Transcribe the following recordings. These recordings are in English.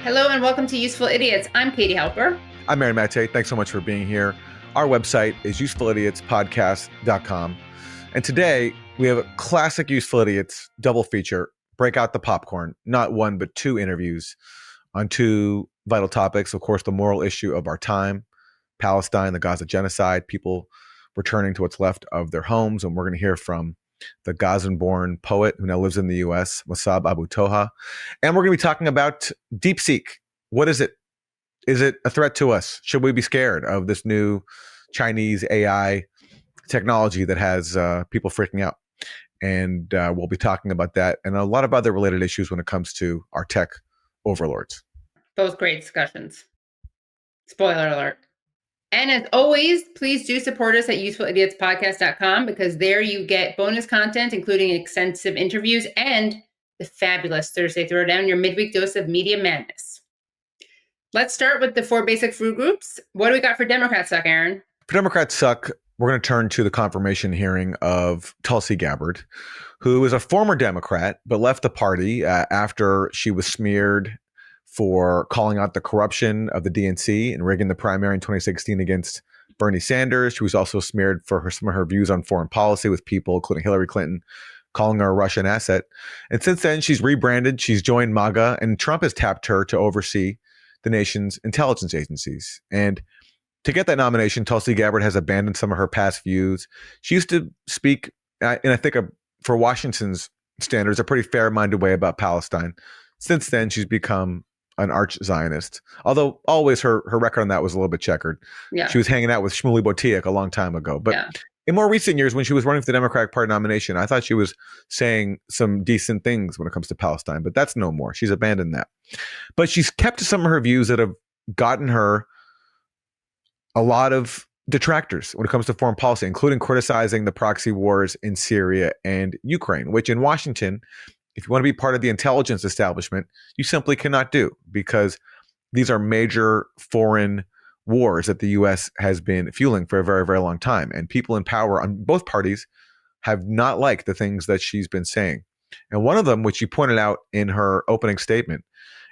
Hello and welcome to Useful Idiots. I'm Katie Halper. I'm Aaron Maté. Thanks so much for being here. Our website is usefulidiotspodcast.com. And today we have a classic Useful Idiots double feature, Break Out the Popcorn, not one, but two interviews on two vital topics. Of course, the moral issue of our time, Palestine, the Gaza genocide, people returning to what's left of their homes. And we're going to hear from the Gazan-born poet who now lives in the U.S., Mosab Abu Toha. And we're going to be talking about DeepSeek. What is it? Is it a threat to us? Should we be scared of this new Chinese AI technology that has people freaking out? And we'll be talking about that and a lot of other related issues when it comes to our tech overlords. Both great discussions. Spoiler alert. And as always, please do support us at usefulidiotspodcast.com because there you get bonus content, including extensive interviews and the fabulous Thursday Throwdown, your midweek dose of media madness. Let's start with the four basic food groups. What do we got for Democrats suck, Aaron? For Democrats suck, we're going to turn to the confirmation hearing of Tulsi Gabbard, who is a former Democrat, but left the party after she was smeared for calling out the corruption of the DNC and rigging the primary in 2016 against Bernie Sanders. She was also smeared for some of her views on foreign policy with people, including Hillary Clinton, calling her a Russian asset. And since then, she's rebranded, she's joined MAGA, and Trump has tapped her to oversee the nation's intelligence agencies. And to get that nomination, Tulsi Gabbard has abandoned some of her past views. She used to speak, and I think for Washington's standards, a pretty fair-minded way about Palestine. Since then, she's become an arch-Zionist, although always her record on that was a little bit checkered. Yeah. She was hanging out with Shmuley Boteach a long time ago. But in more recent years, when she was running for the Democratic Party nomination, I thought she was saying some decent things when it comes to Palestine, but that's no more. She's abandoned that. But she's kept to some of her views that have gotten her a lot of detractors when it comes to foreign policy, including criticizing the proxy wars in Syria and Ukraine, which in Washington, if you want to be part of the intelligence establishment, you simply cannot do because these are major foreign wars that the U.S. has been fueling for a very, very long time. And people in power on both parties have not liked the things that she's been saying. And one of them, which she pointed out in her opening statement,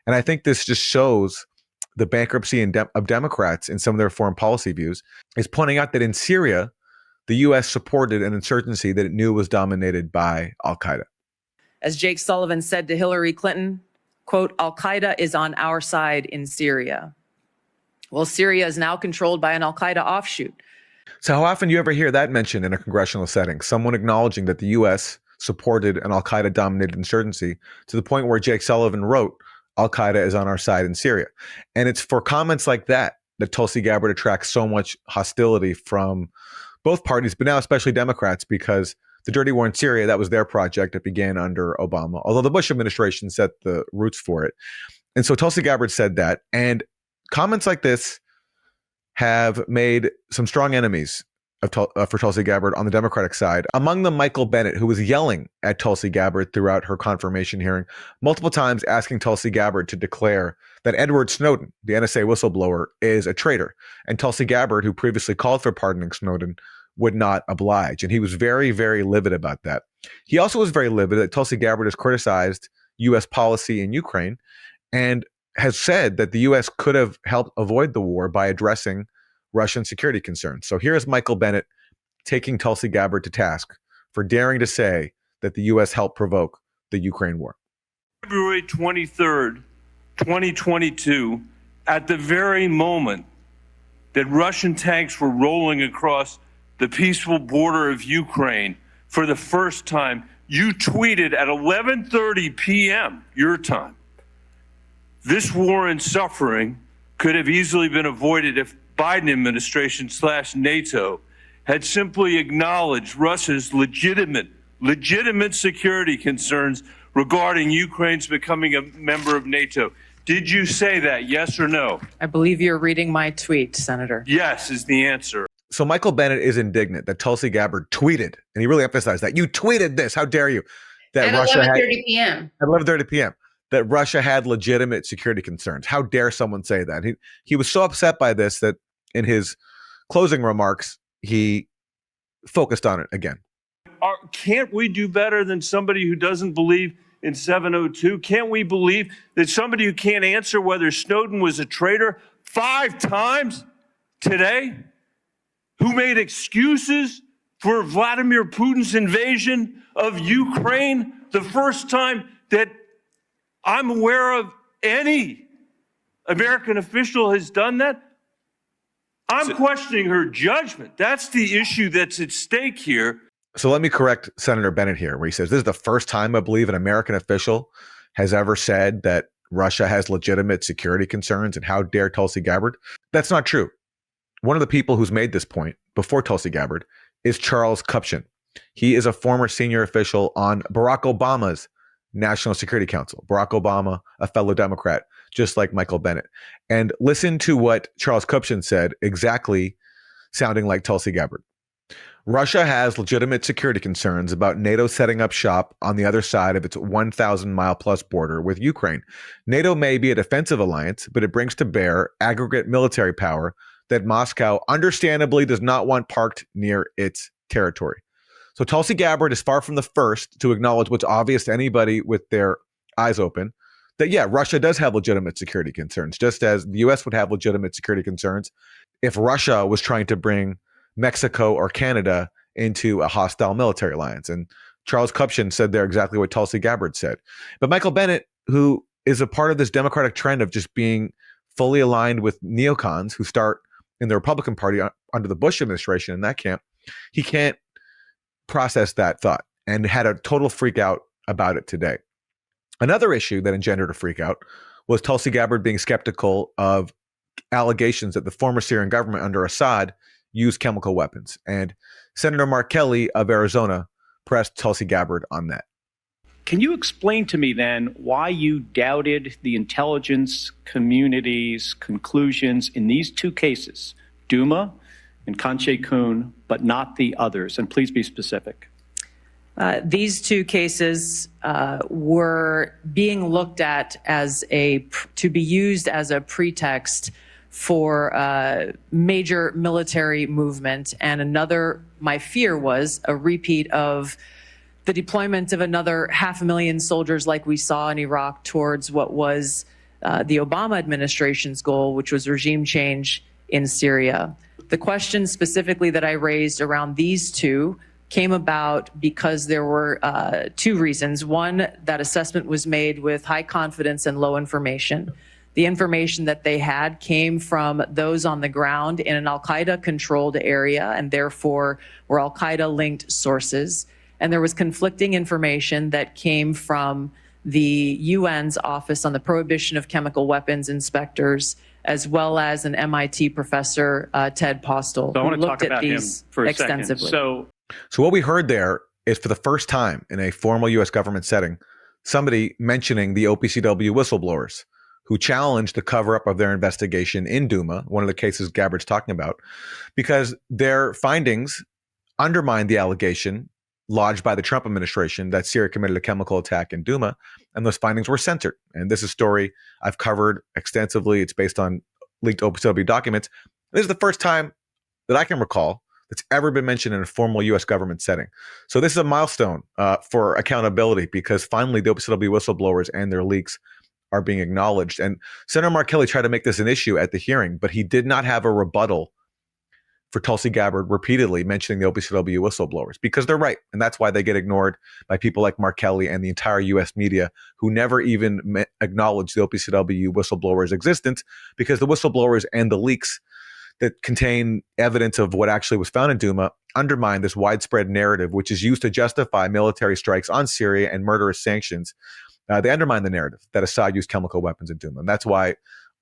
and I think this just shows the bankruptcy of Democrats in some of their foreign policy views, is pointing out that in Syria, the U.S. supported an insurgency that it knew was dominated by al-Qaeda. As Jake Sullivan said to Hillary Clinton, quote, al-Qaeda is on our side in Syria. Well, Syria is now controlled by an al-Qaeda offshoot. So how often do you ever hear that mentioned in a congressional setting? Someone acknowledging that the U.S. supported an al-Qaeda dominated insurgency to the point where Jake Sullivan wrote, al-Qaeda is on our side in Syria. And it's for comments like that that Tulsi Gabbard attracts so much hostility from both parties, but now especially Democrats, because the dirty war in Syria, that was their project. It began under Obama, although the Bush administration set the roots for it. And so Tulsi Gabbard said that. And comments like this have made some strong enemies for Tulsi Gabbard on the Democratic side. Among them, Michael Bennet, who was yelling at Tulsi Gabbard throughout her confirmation hearing, multiple times asking Tulsi Gabbard to declare that Edward Snowden, the NSA whistleblower, is a traitor. And Tulsi Gabbard, who previously called for pardoning Snowden, would not oblige. And he was very, very livid about that. He also was very livid that Tulsi Gabbard has criticized U.S. policy in Ukraine and has said that the U.S. could have helped avoid the war by addressing Russian security concerns. So here's Michael Bennet taking Tulsi Gabbard to task for daring to say that the U.S. helped provoke the Ukraine war. February 23rd, 2022, at the very moment that Russian tanks were rolling across the peaceful border of Ukraine for the first time, you tweeted at 11:30 p.m. your time, this war and suffering could have easily been avoided if Biden administration / NATO had simply acknowledged Russia's legitimate security concerns regarding Ukraine's becoming a member of NATO. Did you say that, yes or no? I believe you're reading my tweet, Senator. Yes is the answer. So Michael Bennet is indignant that Tulsi Gabbard tweeted, and he really emphasized that. You tweeted this. How dare you? That at 11:30 p.m. At 11:30 p.m. That Russia had legitimate security concerns. How dare someone say that? He was so upset by this that in his closing remarks, he focused on it again. Can't we do better than somebody who doesn't believe in 702? Can't we believe that somebody who can't answer whether Snowden was a traitor 5 times today, who made excuses for Vladimir Putin's invasion of Ukraine, the first time that I'm aware of any American official has done that? I'm questioning her judgment. That's the issue that's at stake here. So let me correct Senator Bennett here, where he says this is the first time I believe an American official has ever said that Russia has legitimate security concerns, and how dare Tulsi Gabbard? That's not true. One of the people who's made this point before Tulsi Gabbard is Charles Kupchan. He is a former senior official on Barack Obama's National Security Council. Barack Obama, a fellow Democrat, just like Michael Bennett. And listen to what Charles Kupchan said, exactly sounding like Tulsi Gabbard. Russia has legitimate security concerns about NATO setting up shop on the other side of its 1,000-mile-plus border with Ukraine. NATO may be a defensive alliance, but it brings to bear aggregate military power that Moscow understandably does not want parked near its territory. So Tulsi Gabbard is far from the first to acknowledge what's obvious to anybody with their eyes open, that, yeah, Russia does have legitimate security concerns, just as the U.S. would have legitimate security concerns if Russia was trying to bring Mexico or Canada into a hostile military alliance. And Charles Kupchan said there exactly what Tulsi Gabbard said. But Michael Bennett, who is a part of this Democratic trend of just being fully aligned with neocons who start in the Republican Party under the Bush administration in that camp, he can't process that thought and had a total freak out about it today. Another issue that engendered a freak out was Tulsi Gabbard being skeptical of allegations that the former Syrian government under Assad used chemical weapons. And Senator Mark Kelly of Arizona pressed Tulsi Gabbard on that. Can you explain to me then why you doubted the intelligence community's conclusions in these 2 cases, Duma and Kanche Kun, but not the others? And please be specific. These 2 cases were being looked at as to be used as a pretext for major military movement. And my fear was a repeat of the deployment of another 500,000 soldiers like we saw in Iraq towards what was the Obama administration's goal, which was regime change in Syria. The question specifically that I raised around these 2 came about because there were 2 reasons. One, that assessment was made with high confidence and low information. The information that they had came from those on the ground in an al-Qaeda controlled area, and therefore were al-Qaeda linked sources. And there was conflicting information that came from the UN's Office on the Prohibition of Chemical Weapons inspectors, as well as an MIT professor, Ted Postel, So I who want to looked talk at about him these for a extensively. second. So what we heard there is, for the first time in a formal U.S. government setting, somebody mentioning the OPCW whistleblowers who challenged the cover-up of their investigation in Duma, one of the cases Gabbard's talking about, because their findings undermined the allegation lodged by the Trump administration that Syria committed a chemical attack in Duma, and those findings were censored. And this is a story I've covered extensively. It's based on leaked OPCW documents. This is the first time that I can recall that's ever been mentioned in a formal U.S. government setting. So this is a milestone for accountability, because finally the OPCW whistleblowers and their leaks are being acknowledged. And Senator Mark Kelly tried to make this an issue at the hearing, but he did not have a rebuttal for Tulsi Gabbard repeatedly mentioning the OPCW whistleblowers, because they're right. And that's why they get ignored by people like Mark Kelly and the entire U.S. media, who never even acknowledge the OPCW whistleblowers' existence, because the whistleblowers and the leaks that contain evidence of what actually was found in Duma undermine this widespread narrative, which is used to justify military strikes on Syria and murderous sanctions. They undermine the narrative that Assad used chemical weapons in Duma. And that's why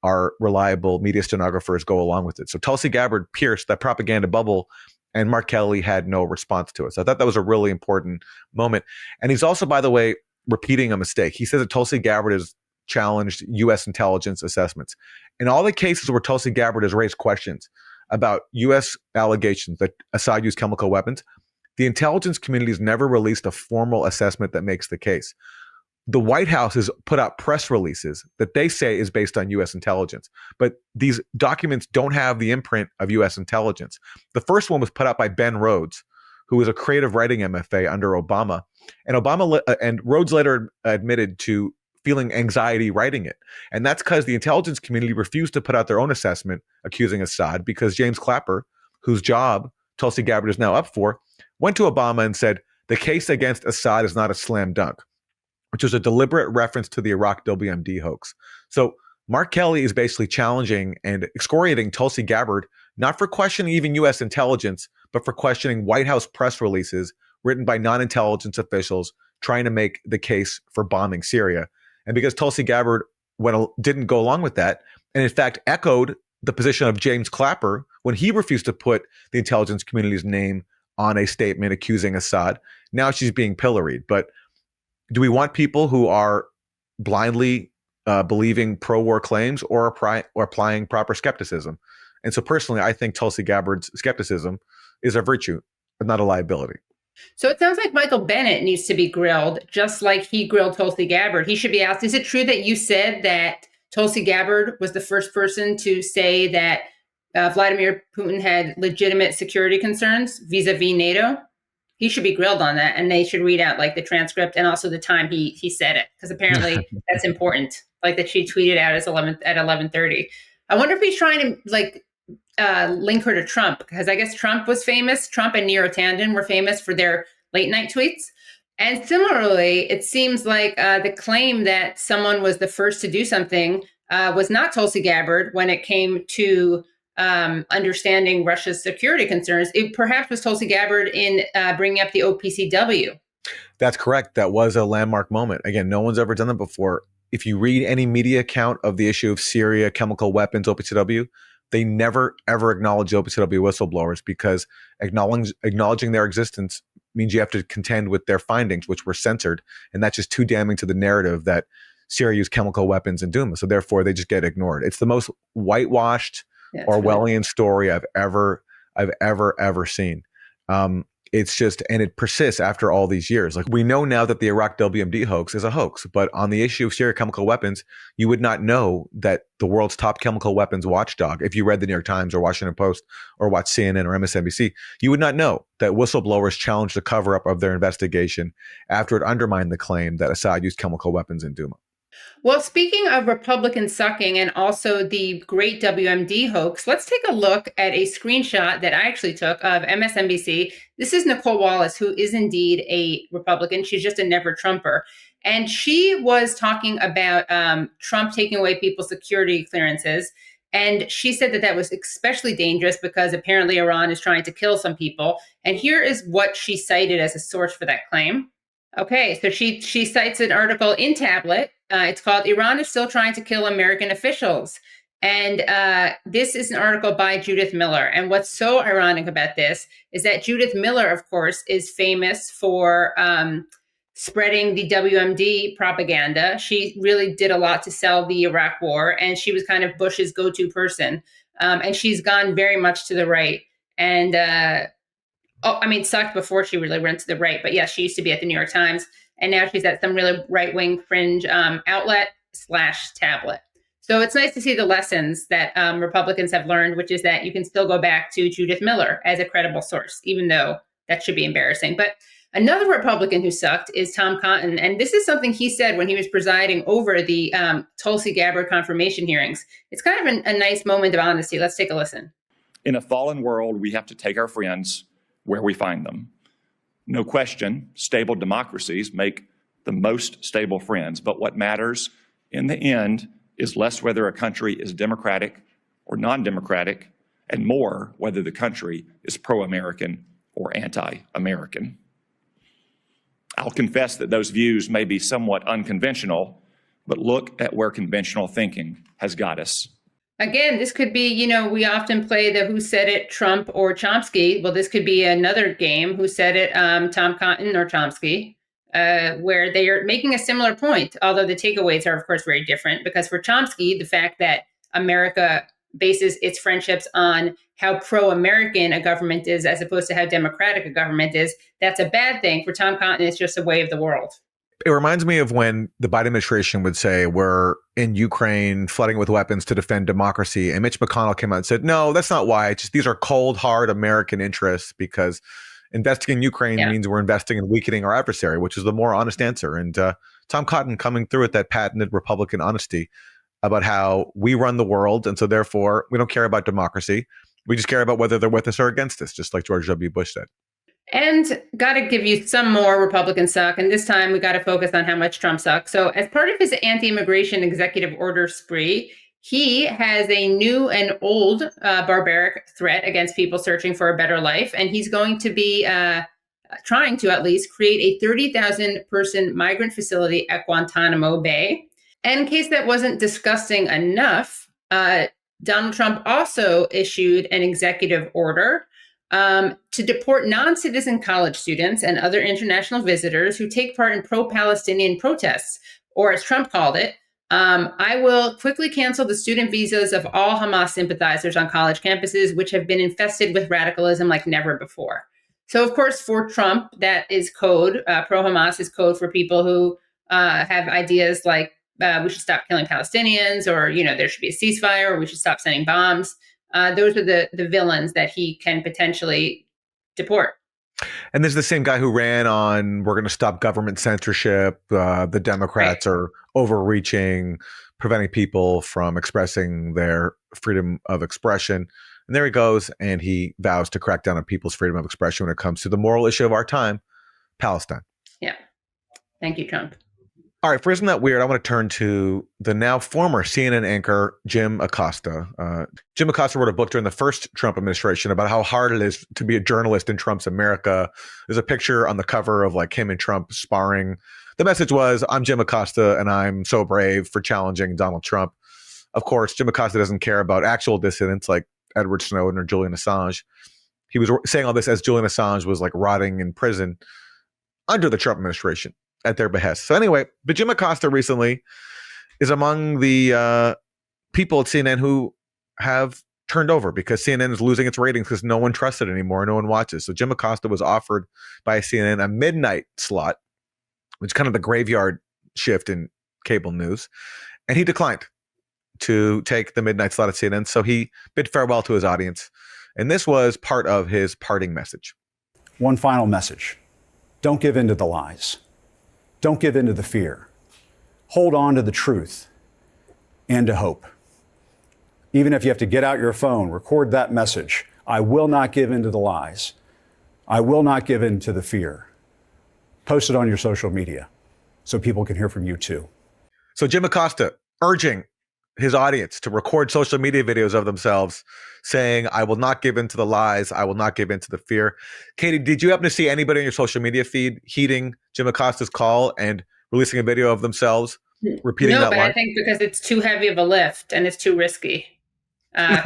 our reliable media stenographers go along with it. So Tulsi Gabbard pierced that propaganda bubble, and Mark Kelly had no response to it. So I thought that was a really important moment. And he's also, by the way, repeating a mistake. He says that Tulsi Gabbard has challenged U.S. intelligence assessments. In all the cases where Tulsi Gabbard has raised questions about U.S. allegations that Assad used chemical weapons, the intelligence community has never released a formal assessment that makes the case. The White House has put out press releases that they say is based on U.S. intelligence, but these documents don't have the imprint of U.S. intelligence. The first one was put out by Ben Rhodes, who was a creative writing MFA under Obama. And and Rhodes later admitted to feeling anxiety writing it. And that's because the intelligence community refused to put out their own assessment accusing Assad, because James Clapper, whose job Tulsi Gabbard is now up for, went to Obama and said, the case against Assad is not a slam dunk, which was a deliberate reference to the Iraq WMD hoax. So Mark Kelly is basically challenging and excoriating Tulsi Gabbard, not for questioning even U.S. intelligence, but for questioning White House press releases written by non-intelligence officials trying to make the case for bombing Syria. And because Tulsi Gabbard didn't go along with that, and in fact echoed the position of James Clapper when he refused to put the intelligence community's name on a statement accusing Assad, now she's being pilloried. But do we want people who are blindly believing pro-war claims or applying proper skepticism? And so personally, I think Tulsi Gabbard's skepticism is a virtue, but not a liability. So it sounds like Michael Bennett needs to be grilled, just like he grilled Tulsi Gabbard. He should be asked, is it true that you said that Tulsi Gabbard was the first person to say that Vladimir Putin had legitimate security concerns vis-a-vis NATO? He should be grilled on that, and they should read out like the transcript and also the time he said it, because apparently that's important. Like that she tweeted out at 11:30. I wonder if he's trying to link her to Trump, because I guess Trump was famous. Trump and Nero Tanden were famous for their late night tweets. And similarly, it seems like the claim that someone was the first to do something was not Tulsi Gabbard when it came to understanding Russia's security concerns. It perhaps was Tulsi Gabbard in bringing up the OPCW. That's correct. That was a landmark moment. Again, no one's ever done that before. If you read any media account of the issue of Syria, chemical weapons, OPCW, they never, ever acknowledge OPCW whistleblowers, because acknowledging their existence means you have to contend with their findings, which were censored. And that's just too damning to the narrative that Syria used chemical weapons in Douma. So therefore, they just get ignored. It's the most whitewashed Orwellian story I've ever seen. It's just, and it persists after all these years. Like, we know now that the Iraq WMD hoax is a hoax, but on the issue of Syria chemical weapons, you would not know that the world's top chemical weapons watchdog, if you read the New York Times or Washington Post or watched CNN or MSNBC, you would not know that whistleblowers challenged the cover-up of their investigation after it undermined the claim that Assad used chemical weapons in Douma. Well, speaking of Republican sucking and also the great WMD hoax, let's take a look at a screenshot that I actually took of MSNBC. This is Nicole Wallace, who is indeed a Republican. She's just a never Trumper. And she was talking about Trump taking away people's security clearances. And she said that that was especially dangerous because apparently Iran is trying to kill some people. And here is what she cited as a source for that claim. Okay, so she cites an article in Tablet. It's called "Iran is Still Trying to Kill American Officials." And this is an article by Judith Miller. And what's so ironic about this is that Judith Miller, of course, is famous for spreading the WMD propaganda. She really did a lot to sell the Iraq war, and she was kind of Bush's go-to person. And she's gone very much to the right. And sucked before she really went to the right. But yeah, she used to be at the New York Times, and now she's at some really right-wing fringe outlet / tablet. So it's nice to see the lessons that Republicans have learned, which is that you can still go back to Judith Miller as a credible source, even though that should be embarrassing. But another Republican who sucked is Tom Cotton. And this is something he said when he was presiding over the Tulsi Gabbard confirmation hearings. It's kind of a nice moment of honesty. Let's take a listen. In a fallen world, we have to take our friends where we find them. No question, stable democracies make the most stable friends, but what matters in the end is less whether a country is democratic or non-democratic, and more whether the country is pro-American or anti-American. I'll confess that those views may be somewhat unconventional, but look at where conventional thinking has got us. Again, this could be, we often play the who said it, Trump or Chomsky. Well, this could be another game, who said it, Tom Cotton or Chomsky, where they are making a similar point, although the takeaways are, of course, very different. Because for Chomsky, the fact that America bases its friendships on how pro-American a government is as opposed to how democratic a government is, that's a bad thing. For Tom Cotton, it's just a way of the world. It reminds me of when the Biden administration would say, we're in Ukraine flooding with weapons to defend democracy. And Mitch McConnell came out and said, no, that's not why. It's just these are cold, hard American interests, because investing in Ukraine means we're investing in weakening our adversary, which is the more honest answer. And Tom Cotton coming through with that patented Republican honesty about how we run the world. And so therefore, we don't care about democracy. We just care about whether they're with us or against us, just like George W. Bush said. And got to give you some more Republican suck. And this time we got to focus on how much Trump sucks. So as part of his anti-immigration executive order spree, he has a new and old barbaric threat against people searching for a better life. And he's going to be trying to at least create a 30,000 person migrant facility at Guantanamo Bay. And in case that wasn't disgusting enough, Donald Trump also issued an executive order to deport non-citizen college students and other international visitors who take part in pro-Palestinian protests, or as Trump called it, I will quickly cancel the student visas of all Hamas sympathizers on college campuses, which have been infested with radicalism like never before. So, of course, for Trump, that is code. Pro-Hamas is code for people who have ideas like we should stop killing Palestinians, or, there should be a ceasefire, or we should stop sending bombs. Those are the villains that he can potentially deport. And there's the same guy who ran on, we're going to stop government censorship. The Democrats are overreaching, preventing people from expressing their freedom of expression. And there he goes, and he vows to crack down on people's freedom of expression when it comes to the moral issue of our time, Palestine. Yeah. Thank you, Trump. All right, for Isn't That Weird, I want to turn to the now former CNN anchor, Jim Acosta. Jim Acosta wrote a book during the first Trump administration about how hard it is to be a journalist in Trump's America. There's a picture on the cover of like him and Trump sparring. The message was, I'm Jim Acosta, and I'm so brave for challenging Donald Trump. Of course, Jim Acosta doesn't care about actual dissidents like Edward Snowden or Julian Assange. He was saying all this as Julian Assange was like rotting in prison under the Trump administration at their behest. So anyway, but Jim Acosta recently is among the people at CNN who have turned over because CNN is losing its ratings because no one trusts it anymore. No one watches. So Jim Acosta was offered by CNN a midnight slot, which is kind of the graveyard shift in cable news. And he declined to take the midnight slot at CNN. So he bid farewell to his audience. And this was part of his parting message. One final message. Don't give in to the lies. Don't give in to the fear. Hold on to the truth and to hope. Even if you have to get out your phone, record that message. I will not give in to the lies. I will not give in to the fear. Post it on your social media so people can hear from you too. So Jim Acosta urging his audience to record social media videos of themselves saying, I will not give in to the lies. I will not give in to the fear. Katie, did you happen to see anybody on your social media feed heeding Jim Acosta's call and releasing a video of themselves repeating that line? No, but I think because it's too heavy of a lift and it's too risky,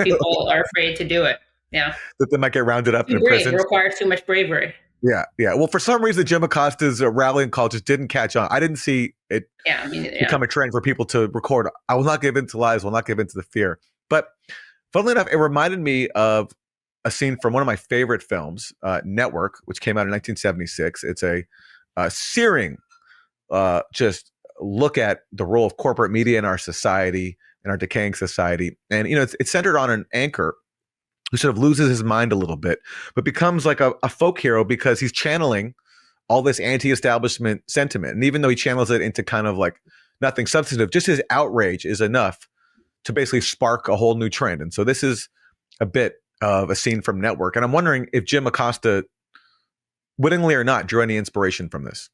people are afraid to do it. Yeah. That they might get rounded up in prison. It requires too much bravery. Yeah. Well, for some reason, Jim Acosta's rallying call just didn't catch on. I didn't see it become a trend for people to record. I will not give in to lies. Will not give in to the fear. But funnily enough, it reminded me of a scene from one of my favorite films, Network, which came out in 1976. It's a searing just look at the role of corporate media in our society, in our decaying society. And, it's centered on an anchor who sort of loses his mind a little bit, but becomes like a folk hero because he's channeling all this anti-establishment sentiment. And even though he channels it into kind of like nothing substantive, just his outrage is enough to basically spark a whole new trend. And so this is a bit of a scene from Network. And I'm wondering if Jim Acosta, wittingly or not, drew any inspiration from this.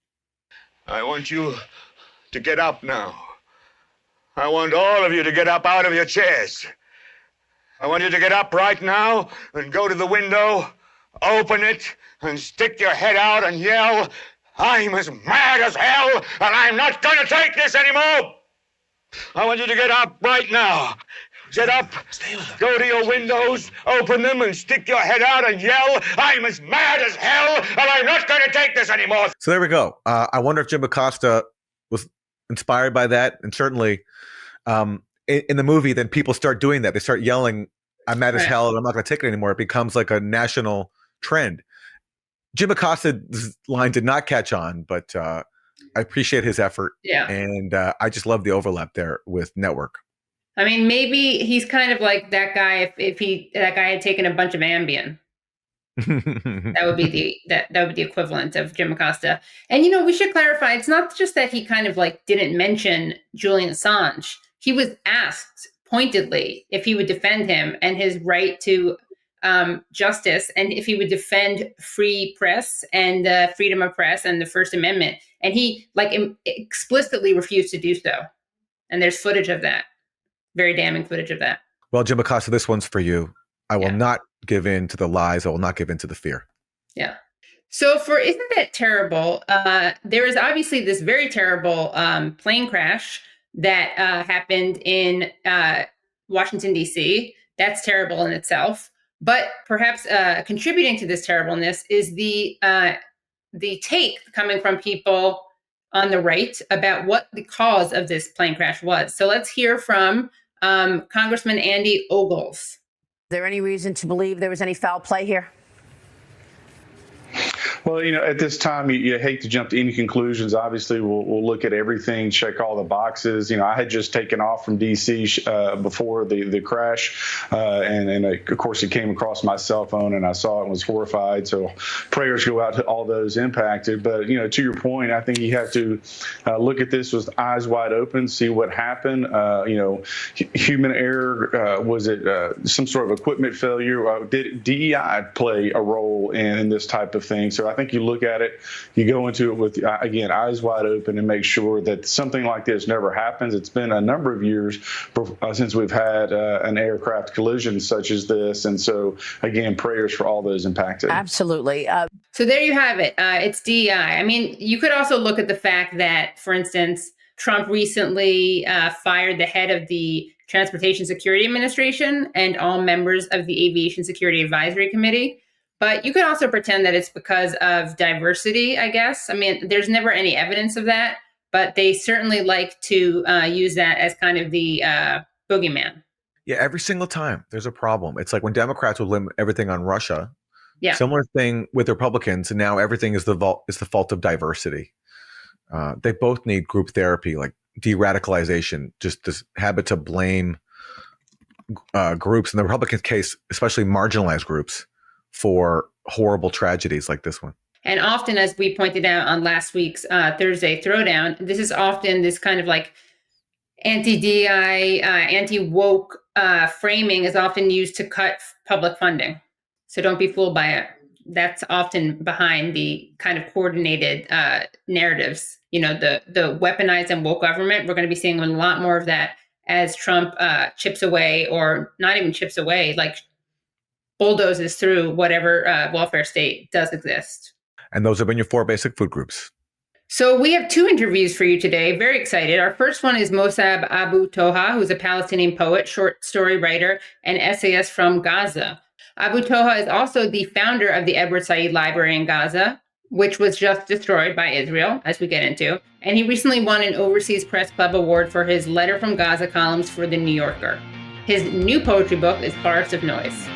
I want you to get up now. I want all of you to get up out of your chairs. I want you to get up right now and go to the window, open it, and stick your head out and yell, I'm as mad as hell, and I'm not going to take this anymore. I want you to get up right now. Get up, go to your windows, open them, and stick your head out and yell, I'm as mad as hell, and I'm not going to take this anymore. So there we go. I wonder if Jim Acosta was inspired by that. And certainly in the movie, then people start doing that. They start yelling, I'm mad as hell, and I'm not going to take it anymore. It becomes like a national trend. Jim Acosta's line did not catch on, but I appreciate his effort. Yeah. And I just love the overlap there with Network. I mean, maybe he's kind of like that guy if that guy had taken a bunch of Ambien. That would be the equivalent of Jim Acosta. And we should clarify, it's not just that he kind of like didn't mention Julian Assange. He was asked pointedly if he would defend him and his right to justice, and if he would defend free press and freedom of press and the First Amendment. And he explicitly refused to do so. And there's footage of that, very damning footage of that. Well, Jim Acosta, this one's for you. I will not give in to the lies. I will not give in to the fear. Yeah. So for Isn't That Terrible, there is obviously this very terrible plane crash that happened in Washington, D.C. That's terrible in itself. But perhaps contributing to this terribleness is the take coming from people on the right about what the cause of this plane crash was. So let's hear from Congressman Andy Ogles. Is there any reason to believe there was any foul play here? Well, at this time, you hate to jump to any conclusions. Obviously, we'll look at everything, check all the boxes. I had just taken off from D.C. Before the crash, and of course, it came across my cell phone, and I saw it and was horrified. So prayers go out to all those impacted. But, to your point, I think you have to look at this with eyes wide open, see what happened. Human error, was it some sort of equipment failure? Did DEI play a role in this type of thing? So I think you look at it, you go into it with, again, eyes wide open and make sure that something like this never happens. It's been a number of years since we've had an aircraft collision such as this. And so, again, prayers for all those impacted. Absolutely. So there you have it. It's DEI. I mean, you could also look at the fact that, for instance, Trump recently fired the head of the Transportation Security Administration and all members of the Aviation Security Advisory Committee. But you could also pretend that it's because of diversity, I guess. I mean, there's never any evidence of that, but they certainly like to use that as kind of the boogeyman. Yeah, every single time there's a problem. It's like when Democrats would limit everything on Russia. Yeah. Similar thing with Republicans, and now everything is the fault of diversity. They both need group therapy, like de-radicalization, just this habit to blame groups, in the Republican case, especially marginalized groups, for horrible tragedies like this one. And often, as we pointed out on last week's Thursday Throwdown, this is often this kind of like anti-DI, anti-woke framing is often used to cut public funding. So don't be fooled by it. That's often behind the kind of coordinated narratives. The weaponized and woke government, we're going to be seeing a lot more of that as Trump chips away, or not even chips away, like bulldozes through whatever welfare state does exist. And those have been your 4 basic food groups. So we have 2 interviews for you today. Very excited. Our first one is Mosab Abu Toha, who's a Palestinian poet, short story writer, and essayist from Gaza. Abu Toha is also the founder of the Edward Said Library in Gaza, which was just destroyed by Israel, as we get into. And he recently won an Overseas Press Club award for his Letter from Gaza columns for The New Yorker. His new poetry book is Forest of Noise.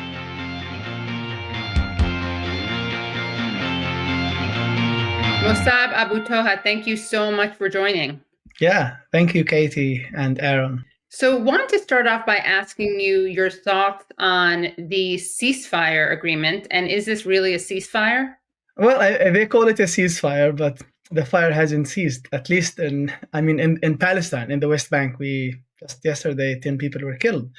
Mosab Abu Toha, thank you so much for joining. Yeah, thank you, Katie and Aaron. So wanted to start off by asking you your thoughts on the ceasefire agreement. And is this really a ceasefire? Well, they call it a ceasefire, but the fire hasn't ceased, at least in Palestine, in the West Bank. Just yesterday, 10 people were killed.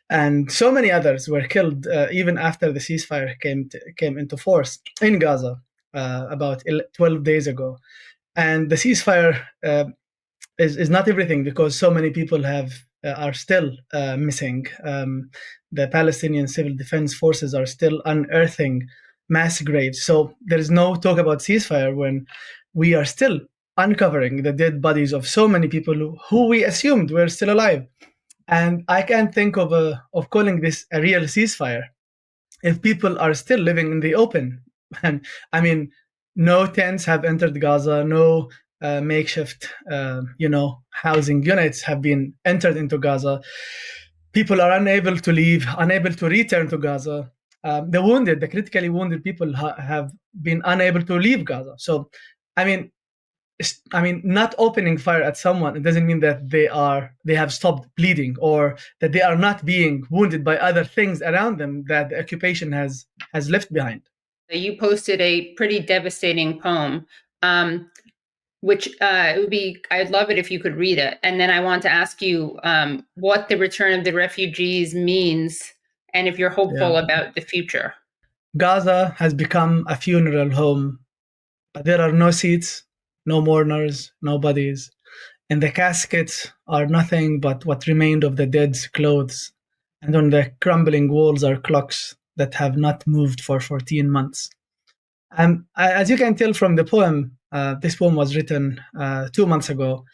And so many others were killed even after the ceasefire came into force in Gaza about 12 days ago. And the ceasefire is not everything, because so many people are still missing. The Palestinian Civil Defense Forces are still unearthing mass graves. So there is no talk about ceasefire when we are still uncovering the dead bodies of so many people who we assumed were still alive. And I can't think of calling this a real ceasefire if people are still living in the open. And I mean, no tents have entered Gaza, no makeshift, housing units have been entered into Gaza. People are unable to leave, unable to return to Gaza. The critically wounded people have been unable to leave Gaza. So, I mean, not opening fire at someone, it doesn't mean that they have stopped bleeding, or that they are not being wounded by other things around them that the occupation has left behind. You posted a pretty devastating poem, which it would be, I'd love it if you could read it. And then I want to ask you what the return of the refugees means and if you're hopeful about the future. Gaza has become a funeral home, but there are no seats, no mourners, no bodies. And the caskets are nothing but what remained of the dead's clothes. And on the crumbling walls are clocks that have not moved for 14 months. As you can tell from the poem, this poem was written 2 months ago.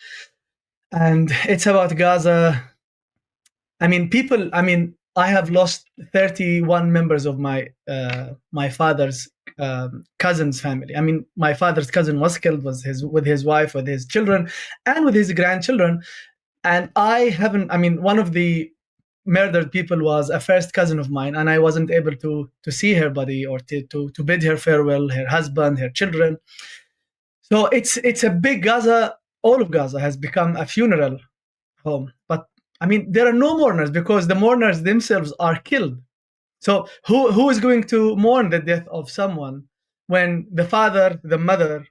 And it's about Gaza. I have lost 31 members of my father's cousin's family. My father's cousin was killed with his wife, with his children, and with his grandchildren. And I haven't. One of the murdered people was a first cousin of mine, and I wasn't able to see her body or to bid her farewell, her husband, her children. So it's a big Gaza. All of Gaza has become a funeral home, but there are no mourners because the mourners themselves are killed. So who is going to mourn the death of someone when the father, the mother,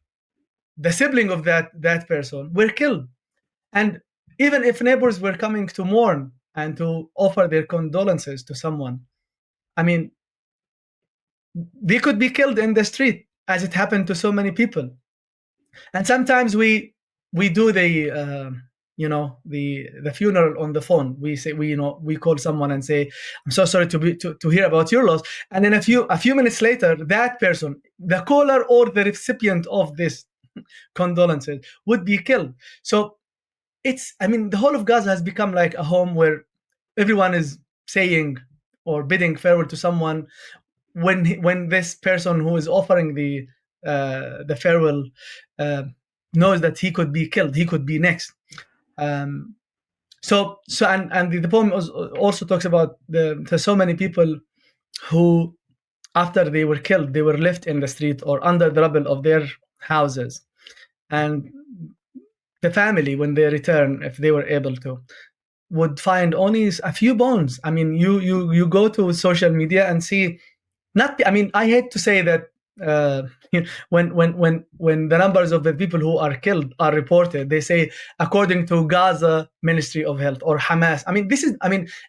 the sibling of that person were killed? And even if neighbors were coming to mourn and to offer their condolences to someone, they could be killed in the street, as it happened to so many people. And sometimes we do the funeral on the phone. We call someone and say, "I'm so sorry to hear about your loss." And then a few minutes later, that person, the caller or the recipient of this condolences, would be killed. So the whole of Gaza has become like a home where everyone is saying or bidding farewell to someone when this person who is offering the farewell knows that he could be killed, he could be next. So the poem also talks about so many people who, after they were killed, they were left in the street or under the rubble of their houses, and the family, when they return, if they were able to, would find only a few bones. You go to social media and see. I hate to say that when the numbers of the people who are killed are reported, they say according to Gaza Ministry of Health or Hamas.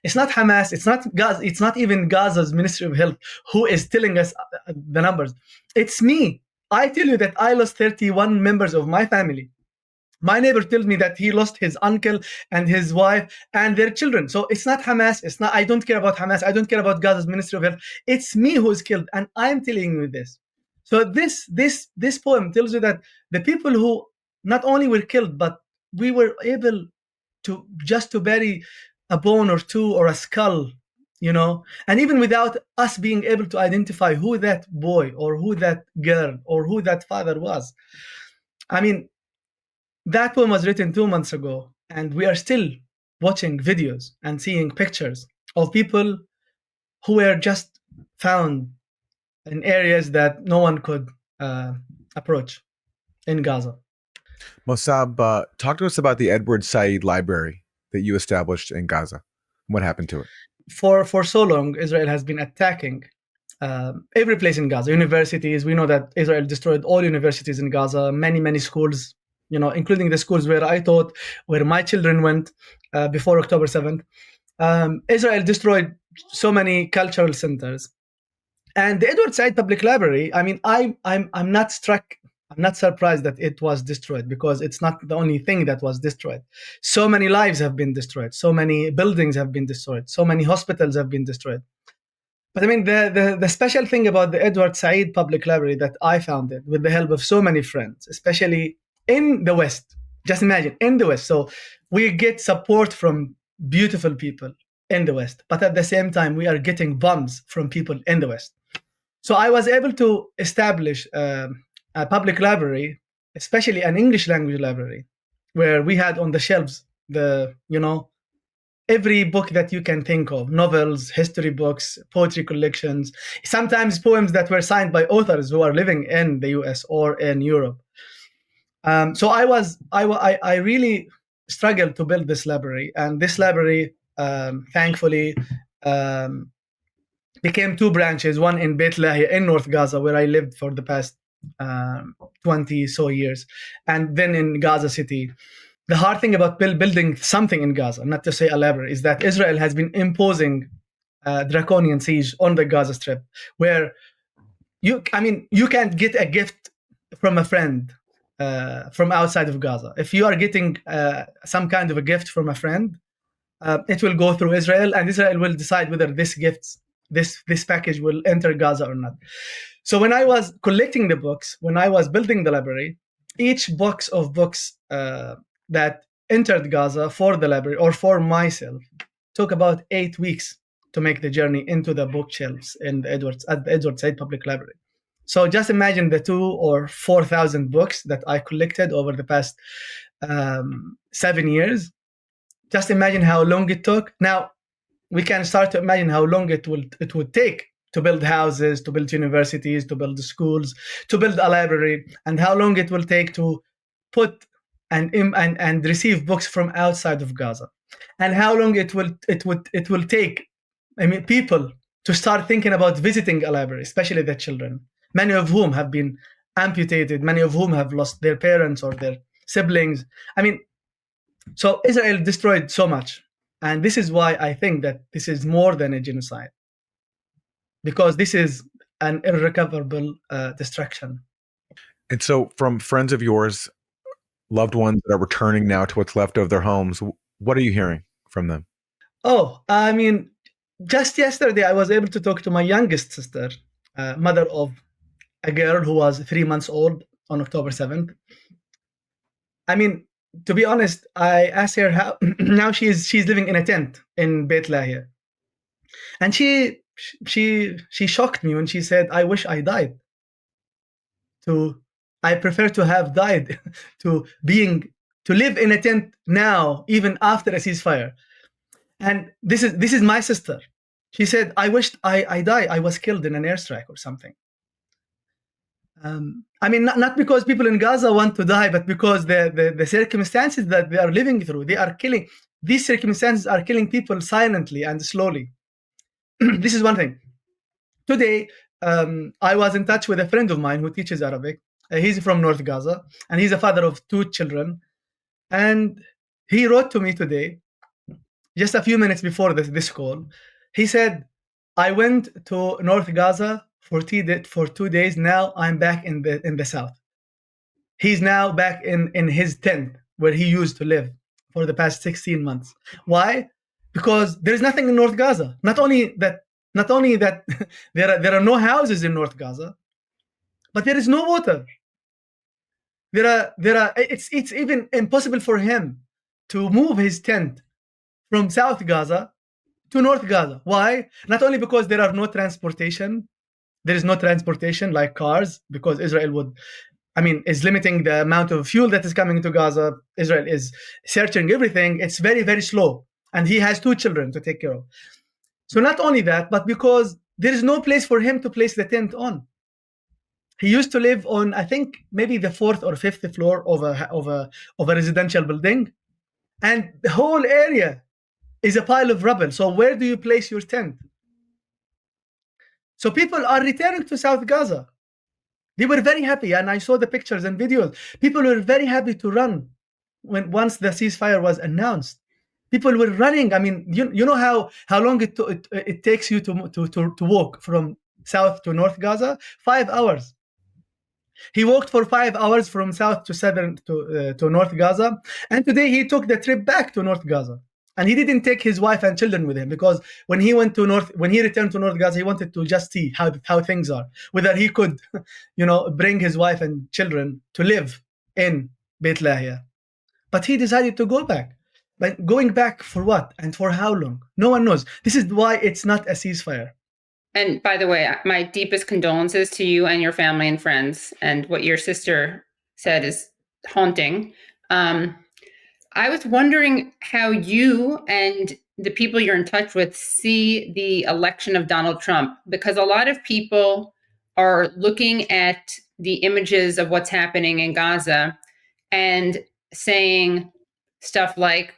It's not Hamas, it's not Gaza, it's not even Gaza's Ministry of Health who is telling us the numbers. It's me. I tell you that I lost 31 members of my family. My neighbor tells me that he lost his uncle and his wife and their children. So it's not Hamas. I don't care about Hamas. I don't care about Gaza's Ministry of Health. It's me who is killed, and I'm telling you this. So this poem tells you that the people who not only were killed, but we were able to bury a bone or two or a skull, and even without us being able to identify who that boy or who that girl or who that father was. That poem was written 2 months ago, and we are still watching videos and seeing pictures of people who were just found in areas that no one could approach in Gaza. Mosab, talk to us about the Edward Said Library that you established in Gaza. What happened to it? For so long, Israel has been attacking every place in Gaza. Universities, we know that Israel destroyed all universities in Gaza, many schools, including the schools where I taught, where my children went before October 7th. Israel destroyed so many cultural centers. And the Edward Said Public Library, I'm not surprised that it was destroyed, because it's not the only thing that was destroyed. So many lives have been destroyed. So many buildings have been destroyed. So many hospitals have been destroyed. But the special thing about the Edward Said Public Library that I founded with the help of so many friends, especially in the West, just imagine, in the West. So we get support from beautiful people in the West, but at the same time, we are getting bombs from people in the West. So I was able to establish a public library, especially an English language library, where we had on the shelves every book that you can think of, novels, history books, poetry collections, sometimes poems that were signed by authors who are living in the US or in Europe. So I really struggled to build this library, and this library, thankfully, became two branches, one in Beit Lahia in North Gaza, where I lived for the past 20 so years, and then in Gaza City. The hard thing about building something in Gaza, not to say a library, is that Israel has been imposing draconian siege on the Gaza Strip, where you can't get a gift from a friend from outside of Gaza. If you are getting some kind of a gift from a friend, it will go through Israel, and Israel will decide whether this package will enter Gaza or not. So when I was collecting the books, when I was building the library, each box of books that entered Gaza for the library or for myself took about 8 weeks to make the journey into the bookshelves at the Edward Said Public Library. So just imagine the 2,000 or 4,000 books that I collected over the past 7 years. Just imagine how long it took. Now we can start to imagine how long it would take to build houses, to build universities, to build schools, to build a library, and how long it will take to put and receive books from outside of Gaza, and how long it will take, people to start thinking about visiting a library, especially the children, many of whom have been amputated, many of whom have lost their parents or their siblings. So Israel destroyed so much, and this is why I think that this is more than a genocide, because this is an irrecoverable destruction. And so, from friends of yours, loved ones that are returning now to what's left of their homes, what are you hearing from them? Just yesterday, I was able to talk to my youngest sister, mother of a girl who was 3 months old on October 7th. To be honest, I asked her how. Now she's living in a tent in Beit Lahia, and she shocked me when she said, "I wish I died. I prefer to have died to live in a tent now, even after a ceasefire." And this is my sister. She said, "I wished I died. I was killed in an airstrike or something." Not because people in Gaza want to die, but because the circumstances that they are living through, these circumstances are killing people silently and slowly. This is one thing. Today, I was in touch with a friend of mine who teaches Arabic. He's from North Gaza, and he's a father of 2 children. And he wrote to me today, just a few minutes before this call. He said, "I went to North Gaza for 2 days. Now I'm back in the south." He's now back in his tent where he used to live for the past 16 months. Why? Because there's nothing in North Gaza. Not only that there are no houses in North Gaza, but there is no water. It's even impossible for him to move his tent from South Gaza to North Gaza. Why? Not only because there is no transportation like cars, because Israel is limiting the amount of fuel that is coming to Gaza. Israel is searching everything. It's very, very slow. And he has 2 children to take care of. So not only that, but because there is no place for him to place the tent on. He used to live on, I think, maybe the 4th or 5th floor of a residential building. And the whole area is a pile of rubble. So where do you place your tent? So people are returning to South Gaza. They were very happy, and I saw the pictures and videos. People were very happy to run once the ceasefire was announced. People were running. You know how long it takes you to walk from South to North Gaza? 5 hours. He walked for 5 hours from South to Southern to North Gaza, and today he took the trip back to North Gaza. And he didn't take his wife and children with him, because when he returned to North Gaza, he wanted to just see how things are, whether he could, bring his wife and children to live in Beit Lahia. But he decided to go back. But going back for what and for how long? No one knows. This is why it's not a ceasefire. And by the way, my deepest condolences to you and your family and friends. And what your sister said is haunting. I was wondering how you and the people you're in touch with see the election of Donald Trump, because a lot of people are looking at the images of what's happening in Gaza and saying stuff like,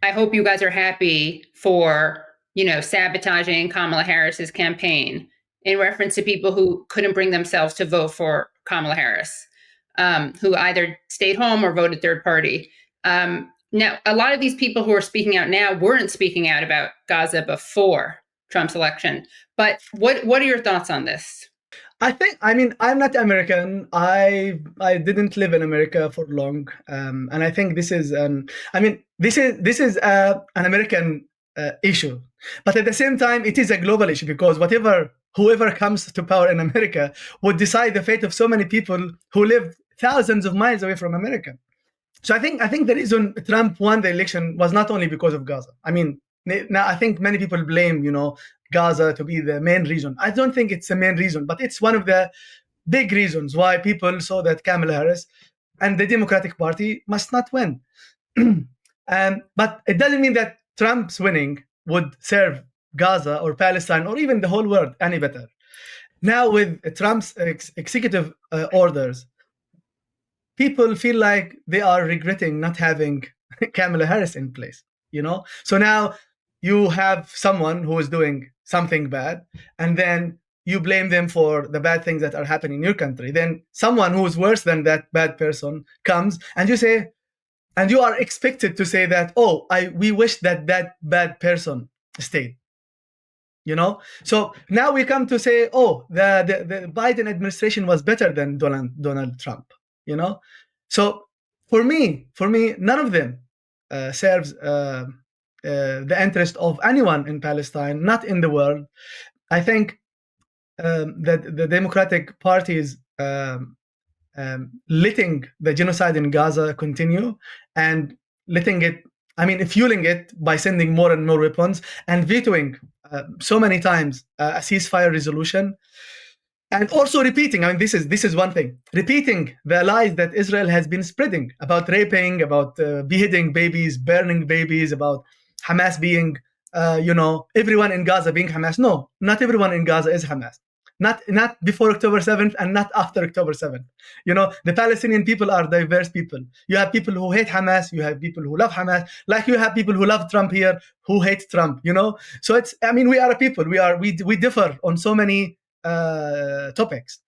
"I hope you guys are happy for sabotaging Kamala Harris's campaign in reference to people who couldn't bring themselves to vote for Kamala Harris, who either stayed home or voted third party. Now, a lot of these people who are speaking out now weren't speaking out about Gaza before Trump's election. But what are your thoughts on this? I'm not American. I didn't live in America for long, and I think this is an American issue, but at the same time, it is a global issue because whoever comes to power in America would decide the fate of so many people who live thousands of miles away from America. So I think the reason Trump won the election was not only because of Gaza. Now I think many people blame, Gaza to be the main reason. I don't think it's the main reason, but it's one of the big reasons why people saw that Kamala Harris and the Democratic Party must not win. But it doesn't mean that Trump's winning would serve Gaza or Palestine or even the whole world any better. Now with Trump's executive orders, people feel like they are regretting not having Kamala Harris in place, So now you have someone who is doing something bad, and then you blame them for the bad things that are happening in your country. Then someone who is worse than that bad person comes, and you say, and you are expected to say that, we wish that bad person stayed. So now we come to say, the Biden administration was better than Donald Trump. So for me, none of them serves the interest of anyone in Palestine, not in the world. I think that the Democratic Party is letting the genocide in Gaza continue and fueling it by sending more and more weapons and vetoing so many times a ceasefire resolution. And also repeating, this is one thing, repeating the lies that Israel has been spreading about raping, about beheading babies, burning babies, about Hamas being, everyone in Gaza being Hamas. No, not everyone in Gaza is Hamas. Not before October 7th and not after October 7th. The Palestinian people are diverse people. You have people who hate Hamas. You have people who love Hamas. Like you have people who love Trump here who hate Trump, So we are a people. We differ on so many topics.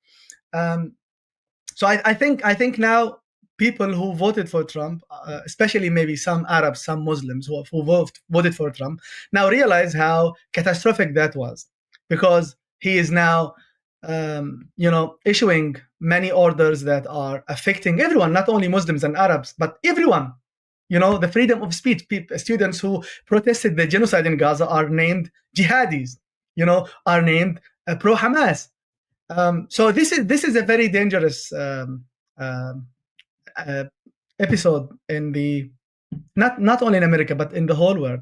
So I think now people who voted for Trump, especially maybe some Arabs, some Muslims who voted for Trump, now realize how catastrophic that was, because he is now, issuing many orders that are affecting everyone, not only Muslims and Arabs, but everyone. The freedom of speech. Students who protested the genocide in Gaza are named jihadis. Are named pro-Hamas. So this is a very dangerous episode in the not only in America but in the whole world.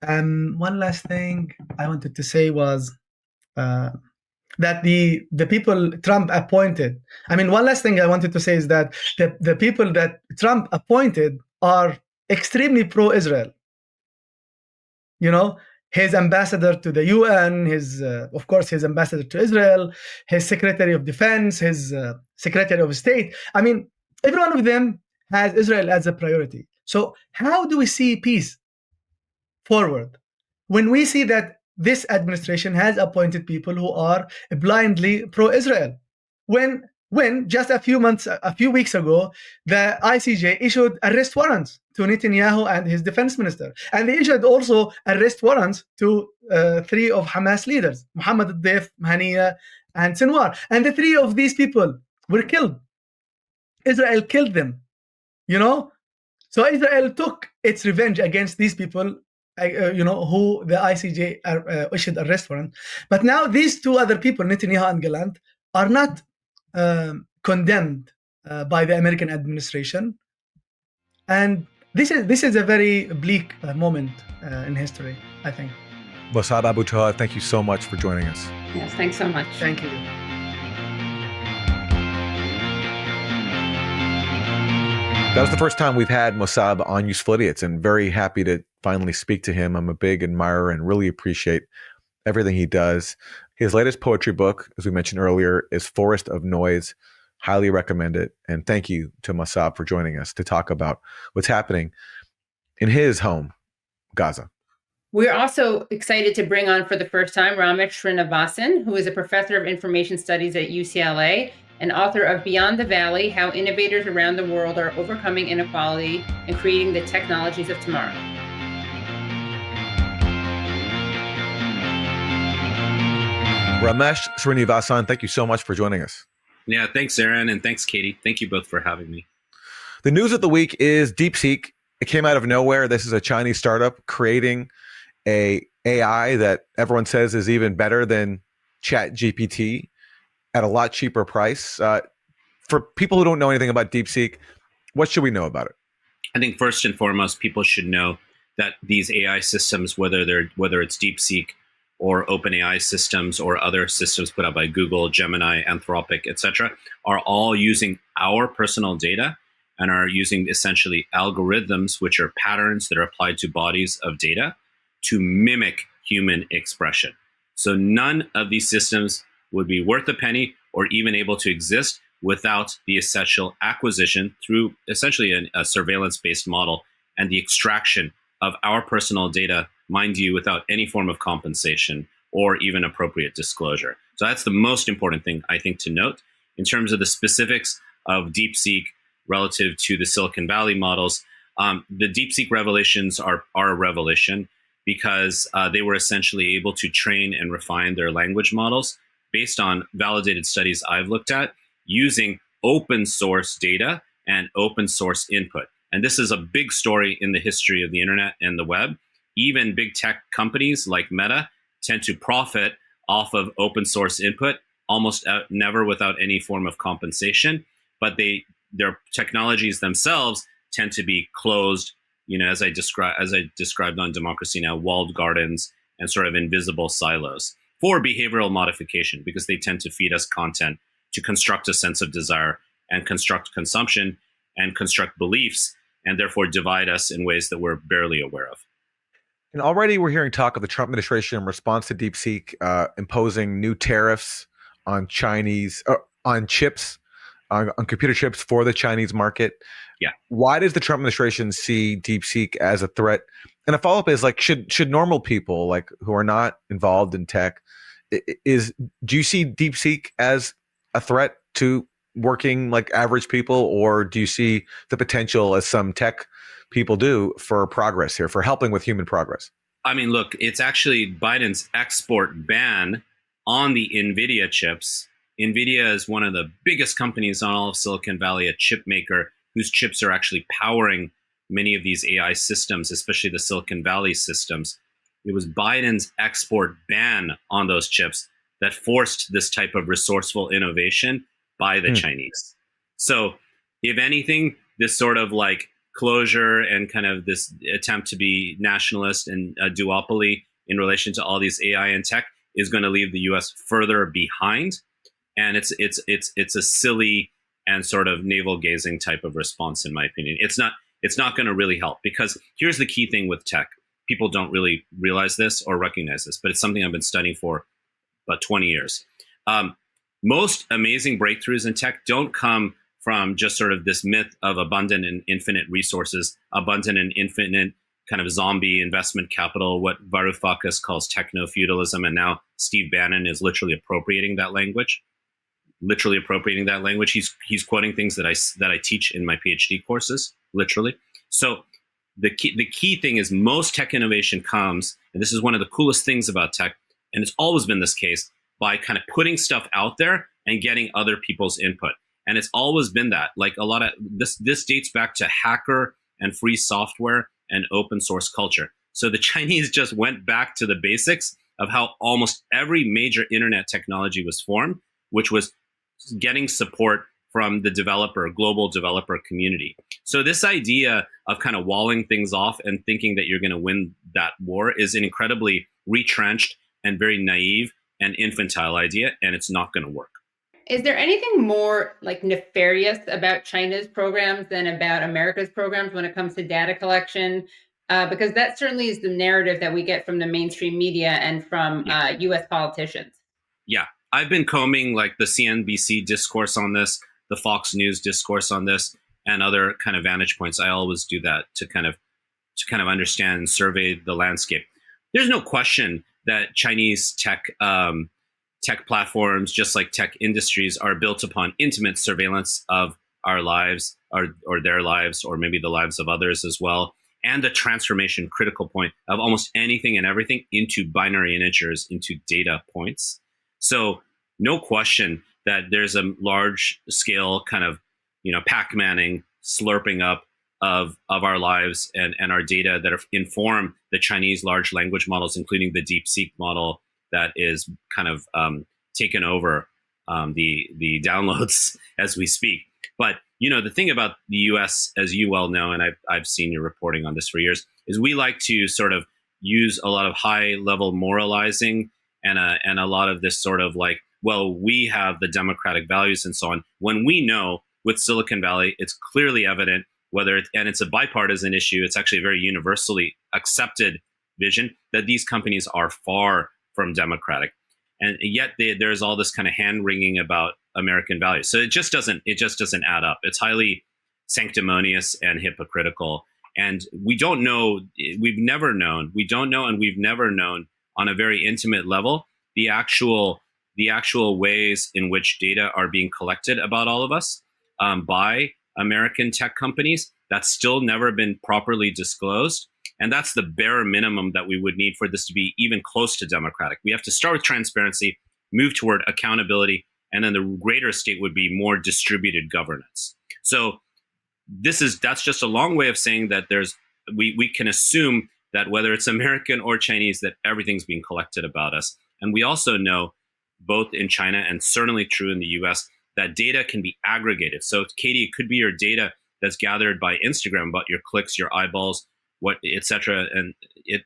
One last thing I wanted to say was that the people Trump appointed. One last thing I wanted to say is that the people that Trump appointed are extremely pro-Israel. His ambassador to the UN, his ambassador to Israel, his Secretary of Defense, his Secretary of State. Every one of them has Israel as a priority. So how do we see peace forward when we see that this administration has appointed people who are blindly pro-Israel? When just a few weeks ago, the ICJ issued arrest warrants to Netanyahu and his defense minister. And they issued also arrest warrants to 3 of Hamas leaders, Mohammed al-Deif, Haniya, and Sinwar. And the 3 of these people were killed. Israel killed them, So Israel took its revenge against these people, who the ICJ issued arrest warrant. But now these 2 other people, Netanyahu and Gallant, are not condemned by the American administration, and this is a very bleak moment in history, I think. Mosab Abu Toha, thank you so much for joining us. Yes, thanks so much. Thank you. That was the first time we've had Mosab on Useful Idiots, and very happy to finally speak to him. I'm a big admirer and really appreciate everything he does. His latest poetry book, as we mentioned earlier, is Forest of Noise. Highly recommend it. And thank you to Mosab for joining us to talk about what's happening in his home, Gaza. We're also excited to bring on for the first time Ramesh Srinivasan, who is a professor of information studies at UCLA and author of Beyond the Valley, How Innovators Around the World Are Overcoming Inequality and Creating the Technologies of Tomorrow. Ramesh Srinivasan, thank you so much for joining us. Yeah, thanks, Aaron, and thanks, Katie. Thank you both for having me. The news of the week is DeepSeek. It came out of nowhere. This is a Chinese startup creating a AI that everyone says is even better than ChatGPT at a lot cheaper price. For people who don't know anything about DeepSeek, what should we know about it? I think first and foremost, people should know that these AI systems, whether it's DeepSeek or OpenAI systems or other systems put out by Google, Gemini, Anthropic, etc., are all using our personal data and are using essentially algorithms, which are patterns that are applied to bodies of data to mimic human expression. So none of these systems would be worth a penny or even able to exist without the essential acquisition through essentially a surveillance-based model and the extraction of our personal data, mind you, without any form of compensation or even appropriate disclosure. So that's the most important thing, I think, to note. In terms of the specifics of DeepSeek relative to the Silicon Valley models, the DeepSeek revelations are a revelation because they were essentially able to train and refine their language models based on validated studies I've looked at using open source data and open source input. And this is a big story in the history of the internet and the web. Even big tech companies like Meta tend to profit off of open source input, almost never without any form of compensation. But their technologies themselves tend to be closed, as I described on Democracy Now!, walled gardens and sort of invisible silos for behavioral modification, because they tend to feed us content to construct a sense of desire and construct consumption and construct beliefs, and therefore divide us in ways that we're barely aware of. And already we're hearing talk of the Trump administration in response to DeepSeek imposing new tariffs on on chips, on computer chips for the Chinese market. Yeah. Why does the Trump administration see DeepSeek as a threat? And a follow-up is should normal people who are not involved in tech, do you see DeepSeek as a threat to working average people, or do you see the potential, as some tech people do, for progress here, for helping with human progress? I mean, look, it's actually Biden's export ban on the NVIDIA chips. NVIDIA is one of the biggest companies on all of Silicon Valley, a chip maker whose chips are actually powering many of these AI systems, especially the Silicon Valley systems. It was Biden's export ban on those chips that forced this type of resourceful innovation by the Chinese. So if anything, this sort of closure and kind of this attempt to be nationalist and a duopoly in relation to all these AI and tech is going to leave the US further behind. And it's a silly and sort of navel gazing type of response, in my opinion. It's not going to really help, because here's the key thing with tech. People don't really realize this or recognize this, but it's something I've been studying for about 20 years. Most amazing breakthroughs in tech don't come from just sort of this myth of abundant and infinite resources, abundant and infinite kind of zombie investment capital, what Varoufakis calls techno-feudalism, and now Steve Bannon is literally appropriating that language. He's quoting things that I teach in my PhD courses, literally. So the key thing is most tech innovation comes, and this is one of the coolest things about tech, and it's always been this case, by kind of putting stuff out there and getting other people's input. And it's always been that. A lot of this dates back to hacker and free software and open source culture. So the Chinese just went back to the basics of how almost every major internet technology was formed, which was getting support from the global developer community. So this idea of kind of walling things off and thinking that you're going to win that war is an incredibly retrenched and very naive and infantile idea, and it's not going to work. Is there anything more nefarious about China's programs than about America's programs when it comes to data collection? Because that certainly is the narrative that we get from the mainstream media and from U.S. politicians. Yeah, I've been combing the CNBC discourse on this, the Fox News discourse on this, and other kind of vantage points. I always do that to kind of understand and survey the landscape. there's no question that Chinese tech platforms, just like tech industries, are built upon intimate surveillance of our lives, or their lives, or maybe the lives of others as well, and the transformation critical point of almost anything and everything into binary integers, into data points. So no question that there's a large scale kind of, Pac-Manning, slurping up of our lives and our data that inform the Chinese large language models, including the DeepSeek model that is kind of taken over the downloads as we speak. But the thing about the U.S., as you well know, and I've seen your reporting on this for years, is we like to sort of use a lot of high-level moralizing and a lot of this sort of like, well, we have the democratic values and so on, when we know with Silicon Valley, it's clearly evident, and it's a bipartisan issue, it's actually a very universally accepted vision, that these companies are far from democratic. And yet there's all this kind of hand-wringing about American values. So it just doesn't add up. It's highly sanctimonious and hypocritical. And we don't know, we don't know, and we've never known on a very intimate level the actual ways in which data are being collected about all of us by American tech companies. That's still never been properly disclosed. And that's the bare minimum that we would need for this to be even close to democratic. We have to start with transparency, move toward accountability, and then the greater state would be more distributed governance. So that's just a long way of saying that we can assume that whether it's American or Chinese, that everything's being collected about us. And we also know, both in China and certainly true in the US, that data can be aggregated. So Katie, it could be your data that's gathered by Instagram about your clicks, your eyeballs, et cetera, and